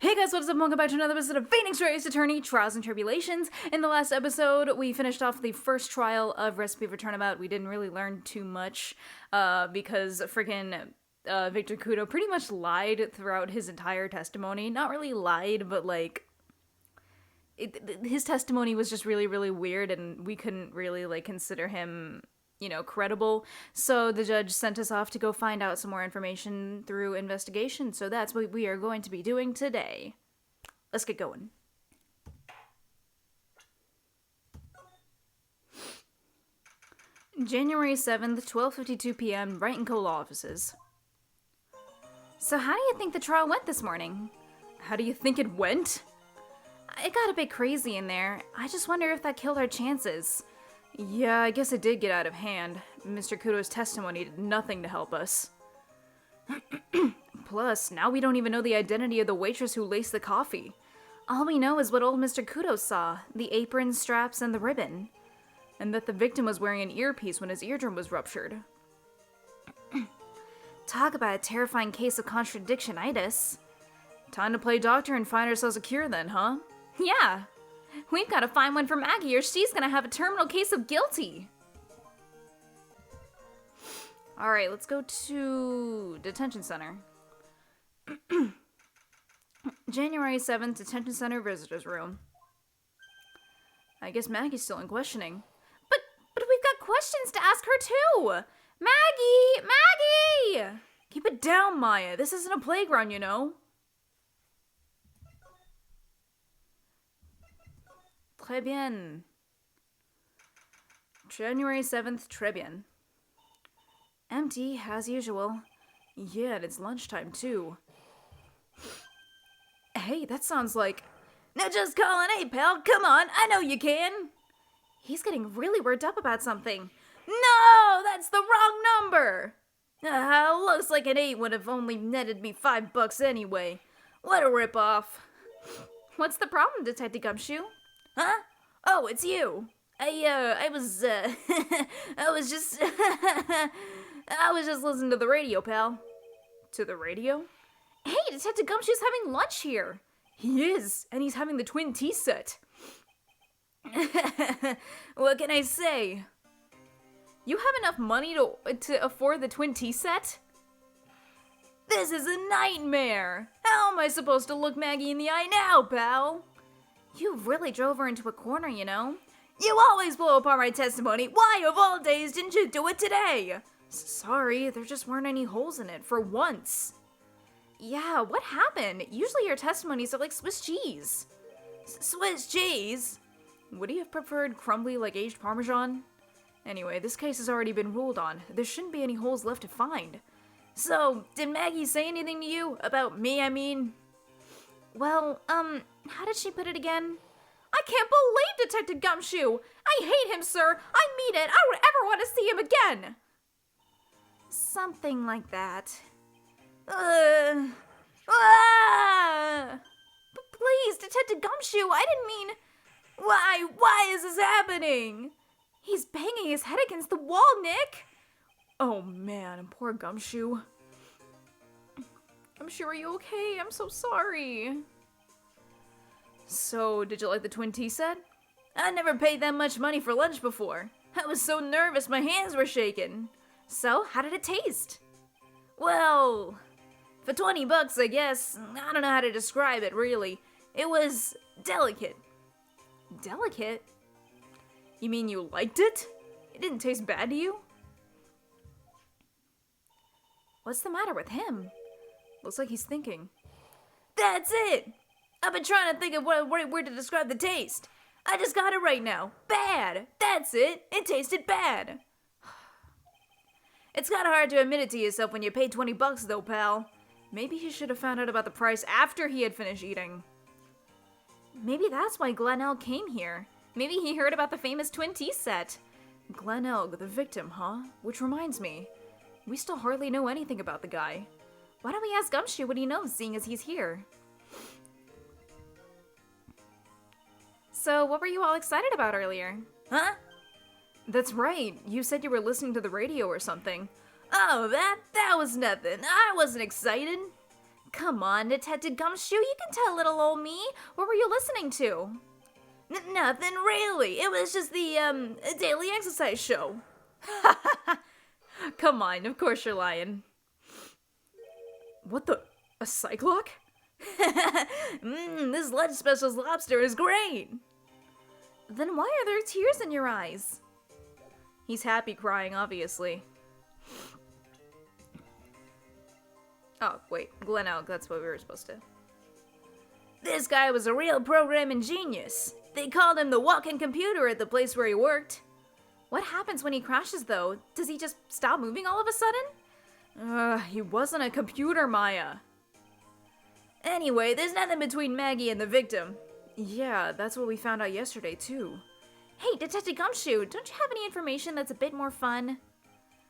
Hey guys, what's up? Welcome back to another episode of Phoenix Wright's Attorney Trials and Tribulations. In the last episode, we finished off the first trial of Recipe for Turnabout. We didn't really learn too much, because freaking Victor Kudo pretty much lied throughout his entire testimony. Not really lied, but like, his testimony was just really, really weird, and we couldn't really, like, consider him, credible. So the judge sent us off to go find out some more information through investigation. So that's what we are going to be doing today. Let's get going. January 7th, 12:52 p.m., Wright & Co. Law Offices. So how do you think the trial went this morning? How do you think it went? It got a bit crazy in there. I just wonder if that killed our chances. Yeah, I guess it did get out of hand. Mr. Kudo's testimony did nothing to help us. Plus, now we don't even know the identity of the waitress who laced the coffee. All we know is what old Mr. Kudo saw, the apron, straps, and the ribbon. And that the victim was wearing an earpiece when his eardrum was ruptured. Talk about a terrifying case of contradictionitis. Time to play doctor and find ourselves a cure then, huh? Yeah. We've got to find one for Maggie or she's gonna have a terminal case of guilty. Alright, let's go to detention center. January 7th, detention center visitors room. I guess Maggie's still in questioning. But we've got questions to ask her too! Maggie! Maggie! Keep it down, Maya. This isn't a playground, you know. Très bien. January 7th, très bien. Empty, as usual. Yeah, and it's lunchtime, too. Hey, that sounds like... Now just call an 8, pal. Come on, I know you can. He's getting really worked up about something. No, that's the wrong number. Looks like an 8 would have only netted me $5 anyway. What a ripoff. What's the problem, Detective Gumshoe? Huh? Oh, it's you. I was just listening to the radio, pal. To the radio? Hey, Detective Gumshoe's having lunch here. He is, and he's having the twin tea set. What can I say? You have enough money to afford the twin tea set? This is a nightmare. How am I supposed to look Maggie in the eye now, pal? You really drove her into a corner, you know? You always blow apart my testimony. Why, of all days, didn't you do it today? Sorry, there just weren't any holes in it, for once. Yeah, what happened? Usually your testimonies are like Swiss cheese. Swiss cheese? Would he have preferred crumbly like aged Parmesan? Anyway, this case has already been ruled on. There shouldn't be any holes left to find. So, did Maggie say anything to you? About me, I mean? Well, how did she put it again? I can't believe Detective Gumshoe! I hate him, sir! I mean it! I don't ever want to see him again! Something like that. But please, Detective Gumshoe, I didn't mean... Why is this happening? He's banging his head against the wall, Nick! Oh man, poor Gumshoe. Gumshoe, are you okay? I'm so sorry. So, did you like the twin tea set? I never paid that much money for lunch before. I was so nervous my hands were shaking. So, how did it taste? Well, for $20, I guess. I don't know how to describe it, really. It was delicate. Delicate? You mean you liked it? It didn't taste bad to you? What's the matter with him? Looks like he's thinking. That's it! I've been trying to think of what word to describe the taste. I just got it right now. Bad! That's it! It tasted bad! It's kinda hard to admit it to yourself when you pay $20 though, pal. Maybe he should have found out about the price after he had finished eating. Maybe that's why Glen Elg came here. Maybe he heard about the famous twin tea set. Glen Elg, the victim, huh? Which reminds me, we still hardly know anything about the guy. Why don't we ask Gumshoe what he knows, seeing as he's here? So, what were you all excited about earlier? Huh? That's right, you said you were listening to the radio or something. Oh, that was nothing. I wasn't excited. Come on, Detective Gumshoe, you can tell little old me. What were you listening to? Nothing really. It was just the, daily exercise show. Come on, of course you're lying. What the? A cyclock? This lunch special's lobster is great. Then why are there tears in your eyes? He's happy crying, obviously. Oh, wait. Glen Elg, that's what we were supposed to. This guy was a real programming genius. They called him the walking computer at the place where he worked. What happens when he crashes, though? Does he just stop moving all of a sudden? He wasn't a computer, Maya. Anyway, there's nothing between Maggie and the victim. Yeah, that's what we found out yesterday, too. Hey, Detective Gumshoe, don't you have any information that's a bit more fun?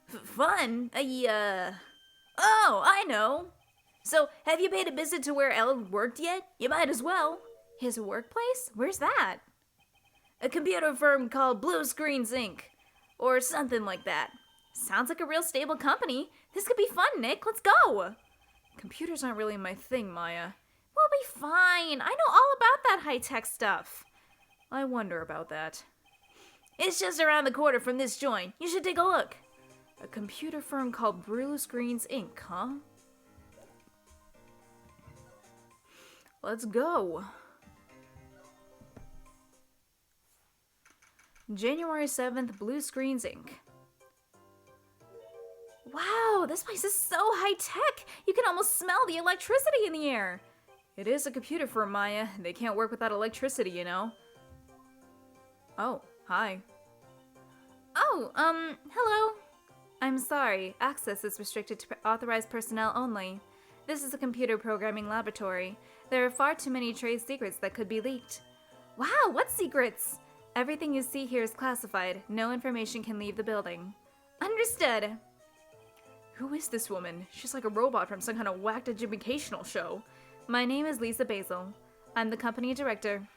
Fun? Oh, I know. So, have you paid a visit to where Elg worked yet? You might as well. His workplace? Where's that? A computer firm called Blue Screens Inc. Or something like that. Sounds like a real stable company. This could be fun, Nick. Let's go. Computers aren't really my thing, Maya. We'll be fine. I know all about that high-tech stuff. I wonder about that. It's just around the corner from this joint. You should take a look. A computer firm called Blue Screens Inc., huh? Let's go. January 7th, Blue Screens Inc. Wow, this place is so high-tech! You can almost smell the electricity in the air! It is a computer firm, Maya. They can't work without electricity, you know? Oh, hi. Oh, hello. I'm sorry. Access is restricted to authorized personnel only. This is a computer programming laboratory. There are far too many trade secrets that could be leaked. Wow, what secrets? Everything you see here is classified. No information can leave the building. Understood. Who is this woman? She's like a robot from some kind of whacked educational show. My name is Lisa Basil. I'm the company director.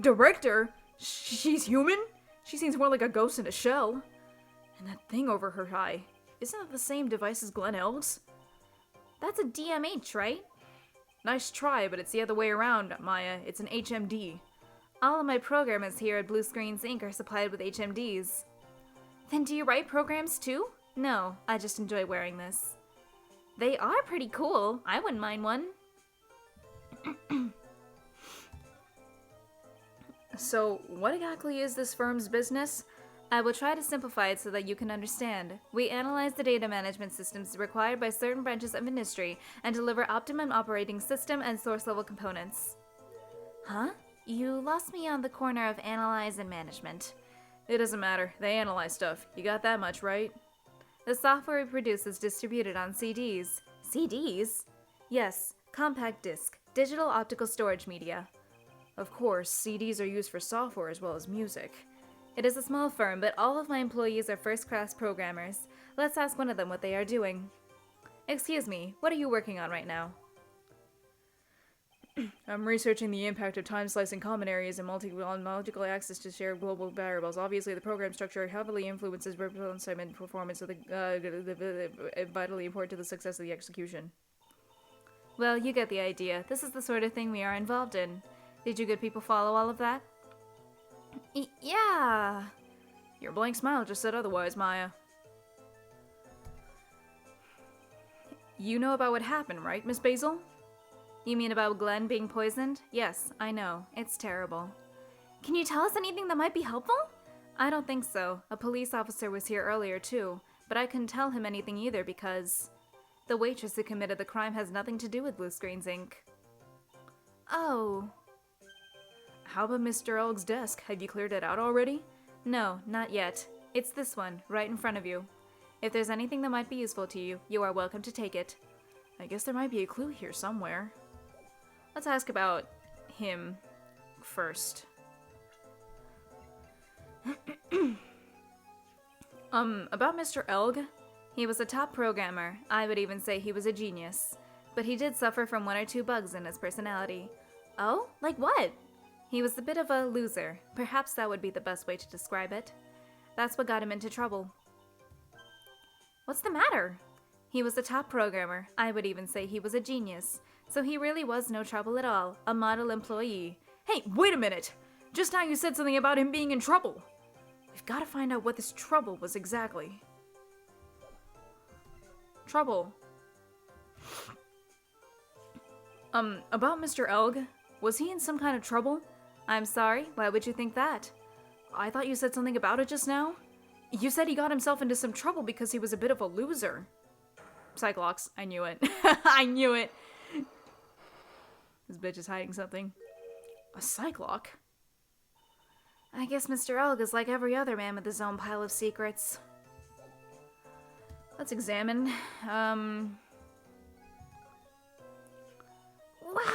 Director? She's human? She seems more like a ghost in a shell. And that thing over her eye. Isn't that the same device as Glen Elg's? That's a DMH, right? Nice try, but it's the other way around, Maya. It's an HMD. All of my programmers here at Blue Screens Inc. are supplied with HMDs. Then do you write programs too? No, I just enjoy wearing this. They are pretty cool. I wouldn't mind one. So, what exactly is this firm's business? I will try to simplify it so that you can understand. We analyze the data management systems required by certain branches of industry and deliver optimum operating system and source level components. Huh? You lost me on the corner of analyze and management. It doesn't matter. They analyze stuff. You got that much, right? The software we produce is distributed on CDs. CDs? Yes, compact disc, digital optical storage media. Of course, CDs are used for software as well as music. It is a small firm, but all of my employees are first-class programmers. Let's ask one of them what they are doing. Excuse me, what are you working on right now? I'm researching the impact of time-slicing common areas and multiple access to shared global variables. Obviously, the program structure heavily influences segment performance, so vitally important to the success of the execution. Well, you get the idea. This is the sort of thing we are involved in. Did you good people follow all of that? Yeah. Your blank smile just said otherwise, Maya. You know about what happened, right, Miss Basil? You mean about Glenn being poisoned? Yes, I know. It's terrible. Can you tell us anything that might be helpful? I don't think so. A police officer was here earlier, too. But I couldn't tell him anything either because the waitress who committed the crime has nothing to do with Blue Screens Inc. Oh. How about Mr. Elg's desk? Have you cleared it out already? No, not yet. It's this one, right in front of you. If there's anything that might be useful to you, you are welcome to take it. I guess there might be a clue here somewhere. Let's ask about him first. About Mr. Elg? He was a top programmer. I would even say he was a genius. But he did suffer from one or two bugs in his personality. Oh? Like what? He was a bit of a loser. Perhaps that would be the best way to describe it. That's what got him into trouble. What's the matter? He was a top programmer. I would even say he was a genius. So he really was no trouble at all, a model employee. Hey, wait a minute! Just now you said something about him being in trouble. We've got to find out what this trouble was exactly. Trouble. About Mr. Elg? Was he in some kind of trouble? I'm sorry, why would you think that? I thought you said something about it just now. You said he got himself into some trouble because he was a bit of a loser. Cyclops, I knew it. I knew it! This bitch is hiding something. A Cyclops? I guess Mr. Elg is like every other man with his own pile of secrets. Let's examine. Wow,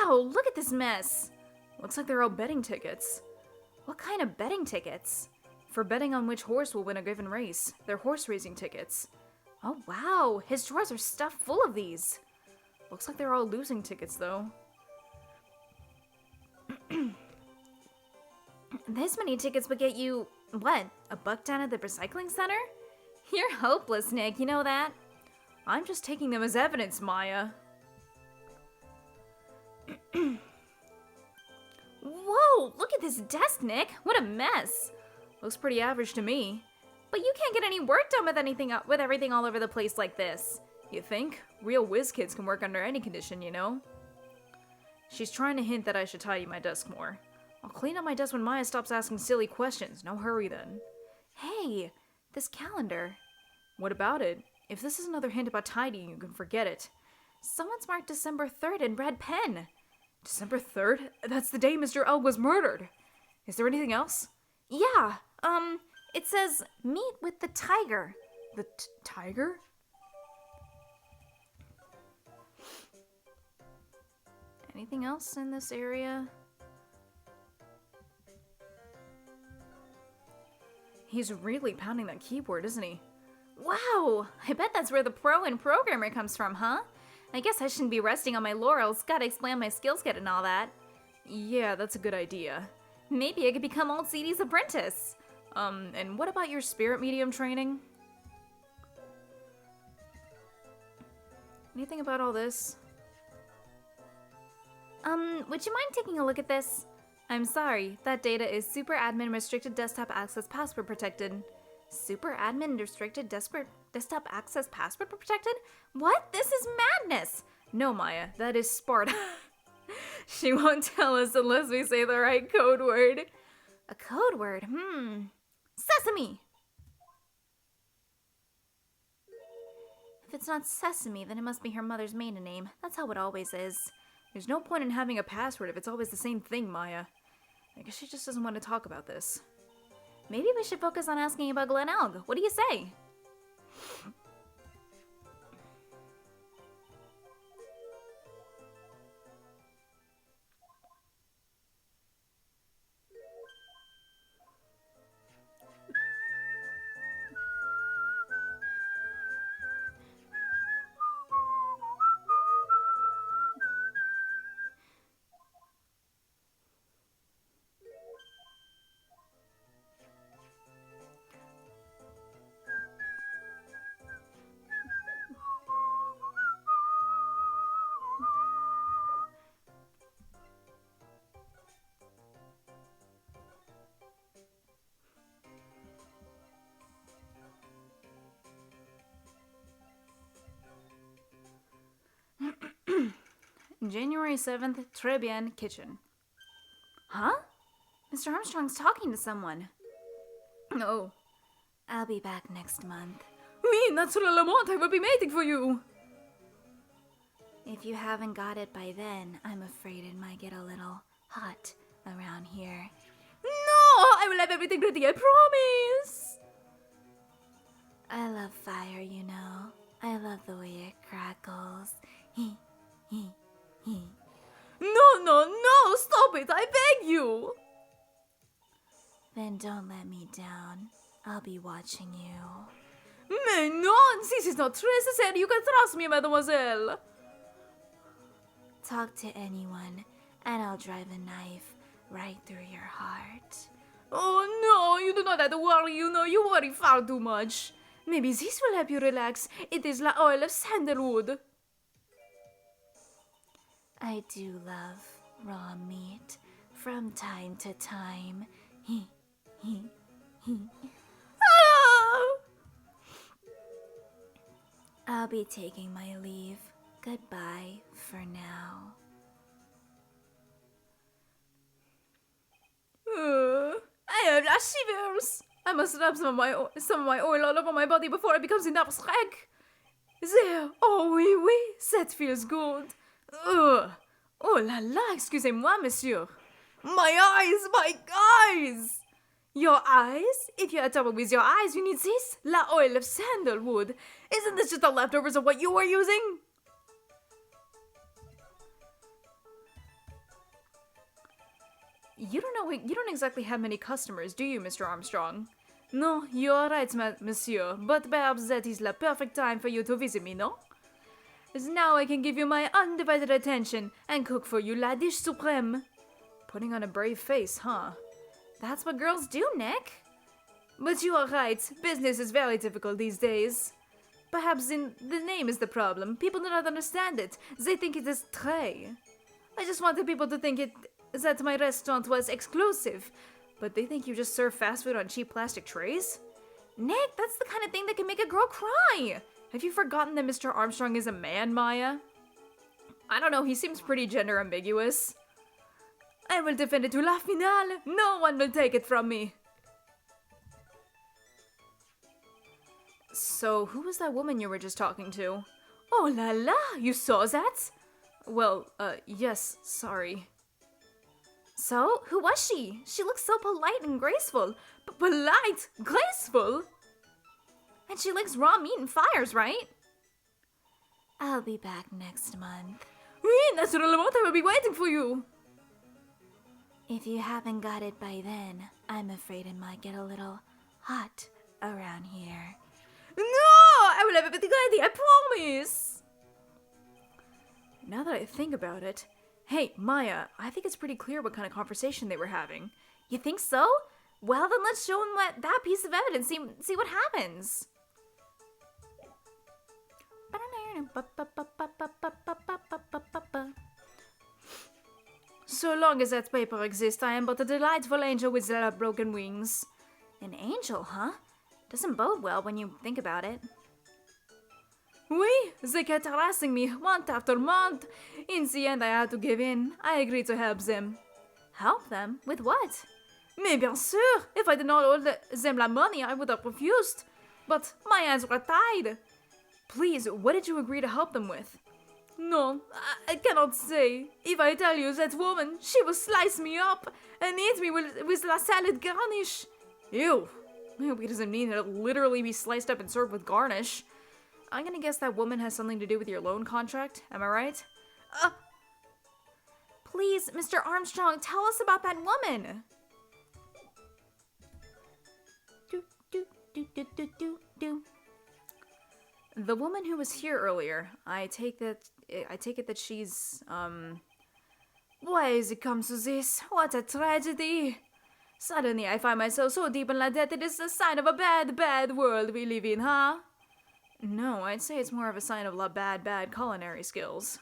look at this mess! Looks like they're all betting tickets. What kind of betting tickets? For betting on which horse will win a given race. They're horse racing tickets. Oh wow, his drawers are stuffed full of these. Looks like they're all losing tickets though. This many tickets would get you, what, a buck down at the recycling center? You're hopeless, Nick, you know that? I'm just taking them as evidence, Maya. Whoa, look at this desk, Nick. What a mess. Looks pretty average to me. But you can't get any work done with everything all over the place like this. You think? Real whiz kids can work under any condition, you know? She's trying to hint that I should tidy my desk more. I'll clean up my desk when Maya stops asking silly questions. No hurry then. Hey, this calendar. What about it? If this is another hint about tidying, you can forget it. Someone's marked December 3rd in red pen. December 3rd? That's the day Mr. Elg was murdered. Is there anything else? Yeah, it says, meet with the tiger. The tiger? Anything else in this area? He's really pounding that keyboard, isn't he? Wow! I bet that's where the pro and programmer comes from, huh? I guess I shouldn't be resting on my laurels. Gotta explain my skill set and all that. Yeah, that's a good idea. Maybe I could become old CD's apprentice. And what about your spirit medium training? Anything about all this? Would you mind taking a look at this? I'm sorry, that data is super admin restricted desktop access password protected. Super admin restricted desktop access password protected? What? This is madness! No, Maya, that is Sparta. She won't tell us unless we say the right code word. A code word? Sesame! If it's not Sesame, then it must be her mother's maiden name. That's how it always is. There's no point in having a password if it's always the same thing, Maya. I guess she just doesn't want to talk about this. Maybe we should focus on asking about Glen Elg. What do you say? January 7th, Trebian Kitchen. Huh? Mr. Armstrong's talking to someone. Oh. I'll be back next month. Oui, naturellement, I will be waiting for you. If you haven't got it by then, I'm afraid it might get a little hot around here. No! I will have everything ready, I promise! I love fire, you know. I love the way it crackles. No, stop it, I beg you! Then don't let me down. I'll be watching you. Mais non, this is not necessary. You can trust me, mademoiselle. Talk to anyone, and I'll drive a knife right through your heart. Oh no, you do not have to worry, you know, you worry far too much. Maybe this will help you relax. It is the oil of sandalwood. I do love raw meat from time to time. Oh! I'll be taking my leave. Goodbye for now. I have the shivers. I must rub some of my oil all over my body before it becomes enough schreck. There. Oh oui, oui. That feels good. Oh la la, excusez-moi, monsieur. My eyes, my eyes! Your eyes? If you had trouble with your eyes, you need this, la oil of sandalwood. Isn't this just the leftovers of what you were using? You don't exactly have many customers, do you, Mr. Armstrong? No, you are right, monsieur, but perhaps that is the perfect time for you to visit me, no? As now I can give you my undivided attention and cook for you la dish supreme. Putting on a brave face, huh? That's what girls do, Nick. But you are right, business is very difficult these days. Perhaps the name is the problem. People do not understand it. They think it is tray. I just wanted people to think that my restaurant was exclusive. But they think you just serve fast food on cheap plastic trays? Nick, that's the kind of thing that can make a girl cry. Have you forgotten that Mr. Armstrong is a man, Maya? I don't know, he seems pretty gender ambiguous. I will defend it to la finale. No one will take it from me. So, who was that woman you were just talking to? Oh la la, you saw that? Well, yes, sorry. So, who was she? She looks so polite and graceful. Polite? Graceful? And she likes raw meat and fires, right? I'll be back next month. Oui, naturellement, I will be waiting for you. If you haven't got it by then, I'm afraid it might get a little hot around here. No! I will have everything ready, I promise! Now that I think about it, hey, Maya, I think it's pretty clear what kind of conversation they were having. You think so? Well, then let's show them that piece of evidence, see what happens. So long as that paper exists, I am but a delightful angel with broken wings. An angel, huh? Doesn't bode well when you think about it. Oui, they kept harassing me month after month. In the end, I had to give in. I agreed to help them. Help them? With what? Mais bien sûr! If I did not owe them la money, I would have refused. But my hands were tied. Please, what did you agree to help them with? No, I cannot say. If I tell you that woman, she will slice me up and eat me with la salad garnish. Ew. I hope he doesn't mean it'll literally be sliced up and served with garnish. I'm gonna guess that woman has something to do with your loan contract. Am I right? Please, Mr. Armstrong, tell us about that woman. The woman who was here earlier, I take it that she's, Why has it come to this? What a tragedy! Suddenly I find myself so deep in la debt it is a sign of a bad, bad world we live in, huh? No, I'd say it's more of a sign of la bad, bad culinary skills.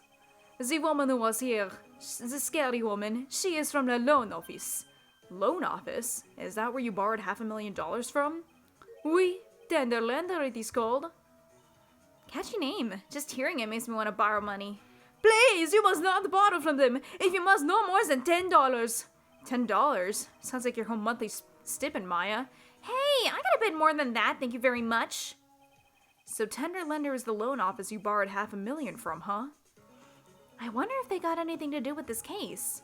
The woman who was here, the scary woman, she is from the loan office. Loan office? Is that where you borrowed $500,000 from? Oui, tender lender it is called. Catchy name. Just hearing it makes me want to borrow money. Please, you must not borrow from them if you must no more than $10. $10? Sounds like your whole monthly stipend, Maya. Hey, I got a bit more than that, thank you very much. So tender lender is the loan office you borrowed $500,000 from, huh? I wonder if they got anything to do with this case.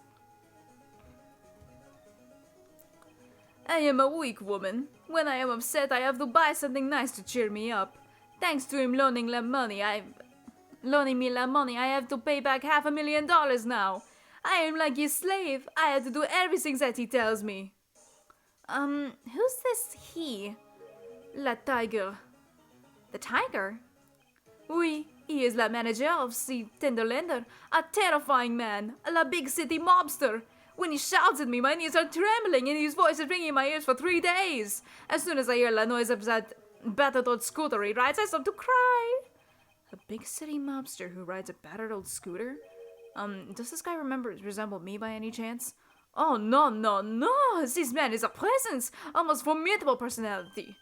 I am a weak woman. When I am upset, I have to buy something nice to cheer me up. Thanks to him loaning me la money, I have to pay back $500,000 now. I am like his slave. I have to do everything that he tells me. Who's this he? La tiger. The tiger? Oui, he is la manager of the tender lender. A terrifying man. La big city mobster. When he shouts at me, my knees are trembling and his voice is ringing in my ears for 3 days. As soon as I hear the noise of that battered old scooter he rides, I start to cry. A big city mobster who rides a battered old scooter? Does this guy resemble me by any chance? Oh, no, no, no! This man is a presence! Almost formidable personality.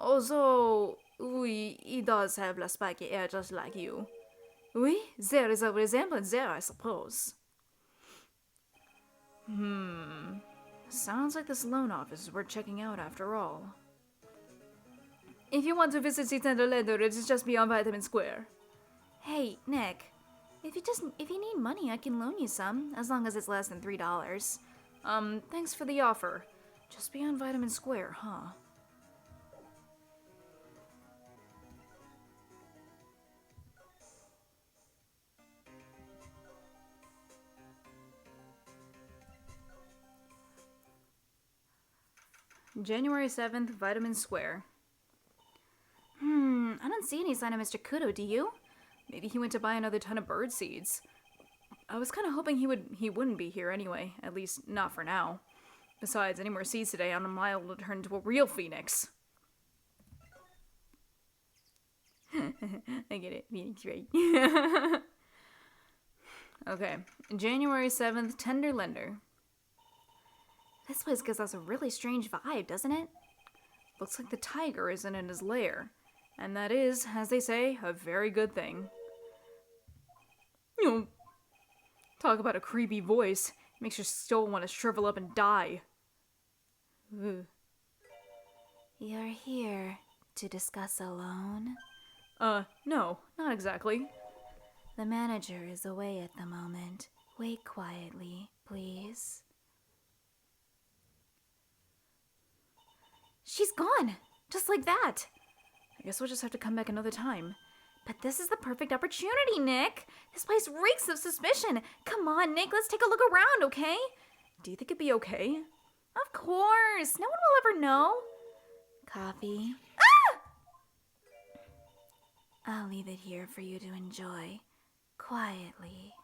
Although, he does have the spiky hair just like you. Oui, there is a resemblance there, I suppose. Sounds like this loan office is worth checking out after all. If you want to visit the center later, it is just beyond Vitamin Square. Hey, Nick. If you need money, I can loan you some, as long as it's less than $3. Thanks for the offer. Just beyond Vitamin Square, huh? January 7th, Vitamin Square. I don't see any sign of Mr. Kudo, do you? Maybe he went to buy another ton of bird seeds. I was kind of hoping he wouldn't be here anyway, at least not for now. Besides, any more seeds today, I'm liable to turn into a real phoenix. I get it, Phoenix, right? Okay, January 7th, Tender Lender. This place gives us a really strange vibe, doesn't it? Looks like the tiger isn't in his lair. And that is, as they say, a very good thing. You know, talk about a creepy voice. Makes your soul want to shrivel up and die. Ugh. You're here to discuss a loan? No, not exactly. The manager is away at the moment. Wait quietly, please. She's gone! Just like that! I guess we'll just have to come back another time. But this is the perfect opportunity, Nick! This place reeks of suspicion! Come on, Nick, let's take a look around, okay? Do you think it'd be okay? Of course! No one will ever know! Coffee? Ah! I'll leave it here for you to enjoy. Quietly.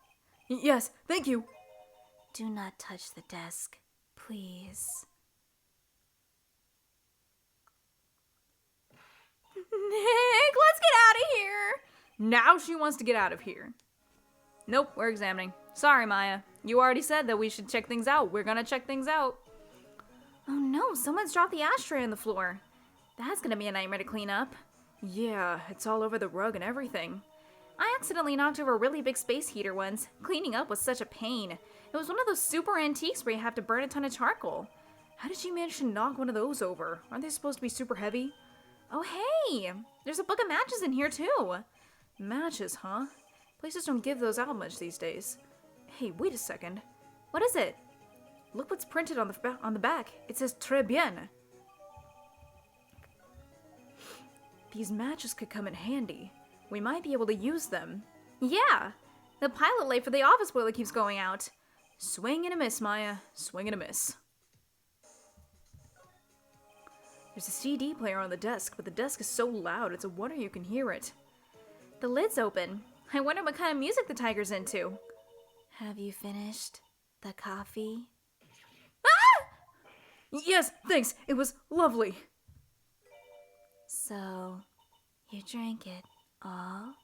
Yes, thank you! Do not touch the desk, please. Nick, let's get out of here! Now she wants to get out of here. Nope, we're examining. Sorry, Maya. You already said that we should check things out. We're gonna check things out. Oh no, someone's dropped the ashtray on the floor. That's gonna be a nightmare to clean up. Yeah, it's all over the rug and everything. I accidentally knocked over a really big space heater once. Cleaning up was such a pain. It was one of those super antiques where you have to burn a ton of charcoal. How did you manage to knock one of those over? Aren't they supposed to be super heavy? Oh hey! There's a book of matches in here too! Matches, huh? Places don't give those out much these days. Hey, wait a second. What is it? Look what's printed on the back. It says Très bien. These matches could come in handy. We might be able to use them. Yeah! The pilot light for the office boiler keeps going out. Swing and a miss, Maya. Swing and a miss. There's a CD player on the desk, but the desk is so loud it's a wonder you can hear it. The lid's open. I wonder what kind of music the tiger's into. Have you finished the coffee? Ah! Yes, thanks. It was lovely. So, you drank it all?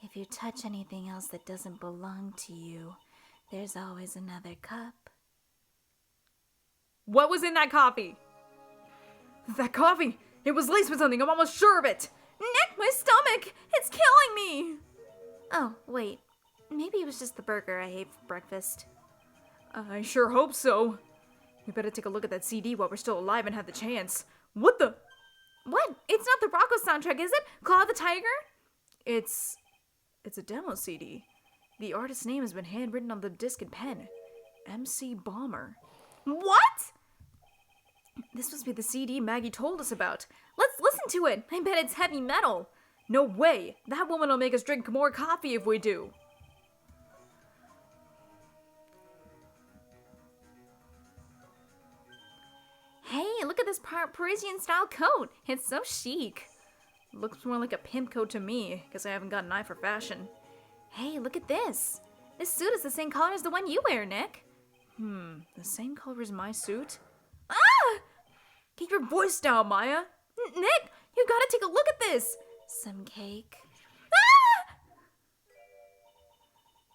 If you touch anything else that doesn't belong to you, there's always another cup. What was in that coffee? That coffee! It was laced with something, I'm almost sure of it! Nick, my stomach! It's killing me! Oh, wait. Maybe it was just the burger I ate for breakfast. I sure hope so. We better take a look at that CD while we're still alive and have the chance. What the? What? It's not the Rocco soundtrack, is it? Claw of the Tiger? It's a demo CD. The artist's name has been handwritten on the disc in pen. MC Bomber. What? This must be the CD Maggie told us about. Let's listen to it. I bet it's heavy metal. No way. That woman will make us drink more coffee if we do. Hey, look at this Parisian-style coat. It's so chic. Looks more like a pimp coat to me. Guess I haven't got an eye for fashion. Hey, look at this. This suit is the same color as the one you wear, Nick. The same color as my suit? Ah! Get your voice down, Maya. Nick, you gotta take a look at this! Some cake? Ah!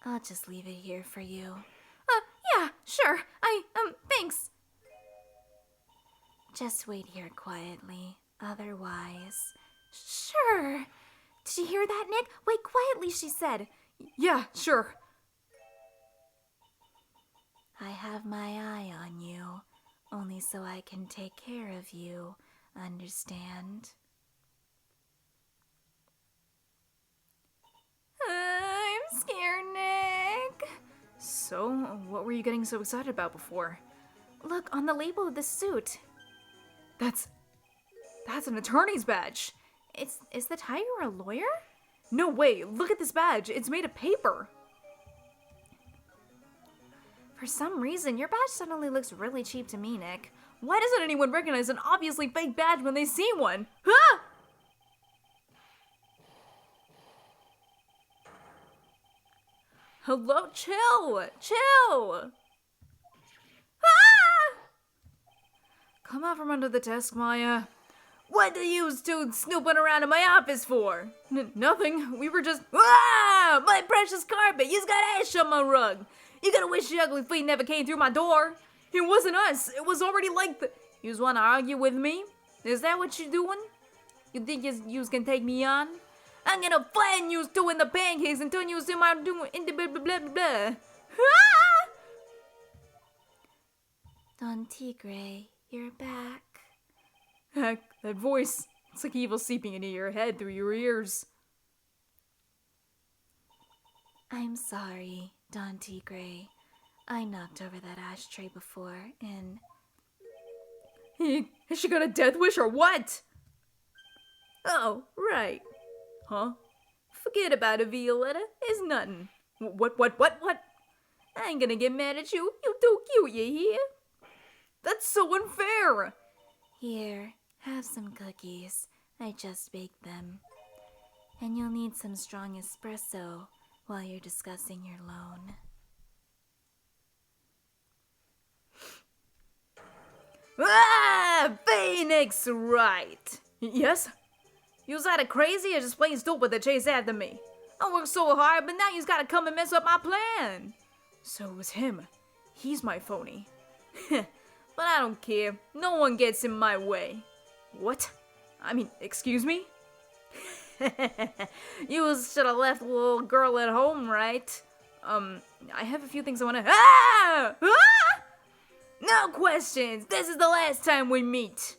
I'll just leave it here for you. Yeah, sure. Thanks. Just wait here quietly. Otherwise... Sure. Did you hear that, Nick? Wait quietly, she said. Yeah, sure. I have my eye on you, only so I can take care of you. Understand? I'm scared, Nick. So, what were you getting so excited about before? Look, on the label of the suit. That's an attorney's badge. Is the tiger a lawyer? No way, look at this badge. It's made of paper. For some reason, your badge suddenly looks really cheap to me, Nick. Why doesn't anyone recognize an obviously fake badge when they see one? Ah! Hello? Chill! Chill! Ah! Come out from under the desk, Maya. What do you two snooping around in my office for? Nothing. We were just... Ah! My precious carpet! You's got ash on my rug! You gotta wish your ugly feet never came through my door! It wasn't us! It was already like the... Yous wanna argue with me? Is that what you doing? You think yous can take me on? I'm gonna flatten yous two in the pancakes and turn yous in my... into blah blah blah blah. Ah! Don Tigre, you're back. Heck, that voice. It's like evil seeping into your head through your ears. I'm sorry, Don Tigre. I knocked over that ashtray before, and... Has she got a death wish or what? Oh, right. Huh? Forget about it, Violetta. It's nothing. What? I ain't gonna get mad at you. You too cute, you hear? That's so unfair. Here, have some cookies. I just baked them. And you'll need some strong espresso while you're discussing your loan. Ah! Phoenix Wright! Yes? You's either crazy or just plain stupid to chase after me. I worked so hard, but now you's gotta come and mess up my plan. So it was him. He's my phony. But I don't care. No one gets in my way. What? I mean, excuse me? You should have left the little girl at home, right? I have a few things I want to... Ah! Ah! No questions! This is the last time we meet!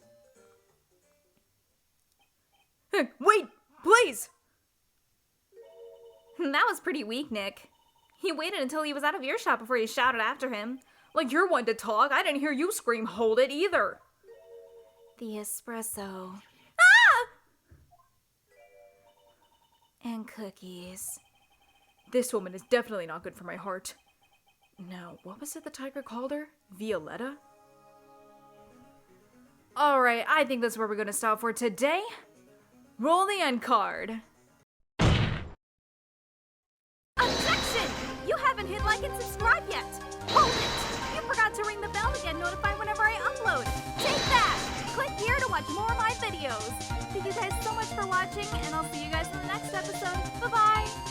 Wait! Please! That was pretty weak, Nick. He waited until he was out of earshot before he shouted after him. Like you're one to talk. I didn't hear you scream, "Hold it," either. The espresso. Ah! And cookies. This woman is definitely not good for my heart. Now, what was it the tiger called her? Violetta? Alright, I think that's where we're gonna stop for today. Roll the end card. Objection! You haven't hit like and subscribe yet! Hold it! You forgot to ring the bell to get notified whenever I upload! Take that! Click here to watch more of my videos! Thank you guys so much for watching, and I'll see you guys in the next episode. Bye-bye!